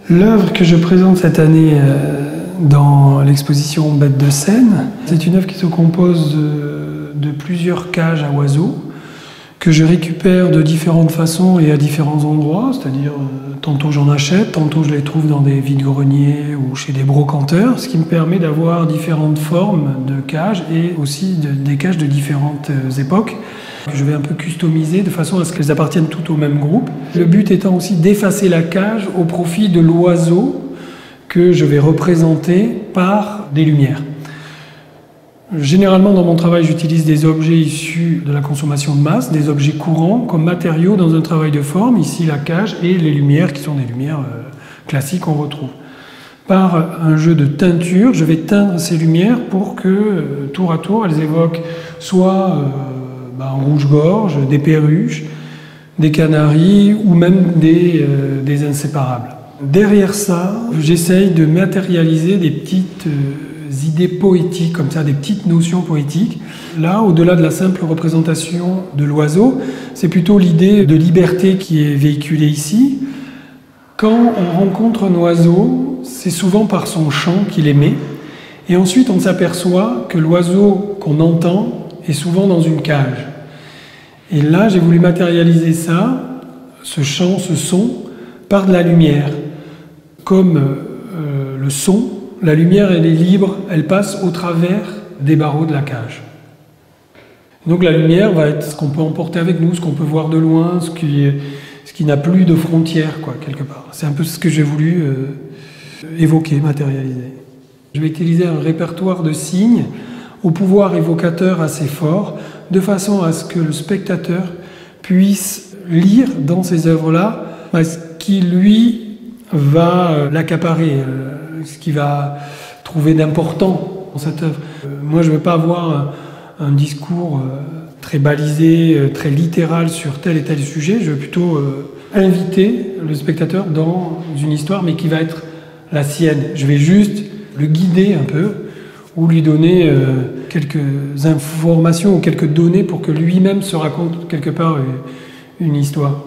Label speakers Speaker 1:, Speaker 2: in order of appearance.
Speaker 1: L'œuvre que je présente cette année dans l'exposition Bêtes de scène, c'est une œuvre qui se compose de plusieurs cages à oiseaux que je récupère de différentes façons et à différents endroits, c'est-à-dire tantôt j'en achète, tantôt je les trouve dans des vides-greniers ou chez des brocanteurs, ce qui me permet d'avoir différentes formes de cages et aussi des cages de différentes époques que je vais un peu customiser de façon à ce qu'elles appartiennent toutes au même groupe. Le but étant aussi d'effacer la cage au profit de l'oiseau que je vais représenter par des lumières. Généralement, dans mon travail, j'utilise des objets issus de la consommation de masse, des objets courants comme matériaux dans un travail de forme, ici la cage et les lumières qui sont des lumières classiques qu'on retrouve. Par un jeu de teinture, je vais teindre ces lumières pour que, tour à tour, elles évoquent soit un rouge-gorge, des perruches, des canaris ou même des inséparables. Derrière ça, j'essaye de matérialiser des petites idées poétiques, comme ça, des petites notions poétiques. Là, au-delà de la simple représentation de l'oiseau, c'est plutôt l'idée de liberté qui est véhiculée ici. Quand on rencontre un oiseau, c'est souvent par son chant qu'il émet, et ensuite on s'aperçoit que l'oiseau qu'on entend est souvent dans une cage. Et là, j'ai voulu matérialiser ça, ce chant, ce son, par de la lumière. Comme le son, la lumière, elle est libre, elle passe au travers des barreaux de la cage. Donc la lumière va être ce qu'on peut emporter avec nous, ce qu'on peut voir de loin, ce qui n'a plus de frontières, quoi, quelque part. C'est un peu ce que j'ai voulu évoquer, matérialiser. Je vais utiliser un répertoire de signes au pouvoir évocateur assez fort, de façon à ce que le spectateur puisse lire dans ces œuvres-là ce qui, lui, va l'accaparer, ce qu'il va trouver d'important dans cette œuvre. Moi, je ne veux pas avoir un discours très balisé, très littéral sur tel et tel sujet. Je veux plutôt inviter le spectateur dans une histoire, mais qui va être la sienne. Je vais juste le guider un peu, ou lui donner quelques informations ou quelques données pour que lui-même se raconte quelque part une histoire.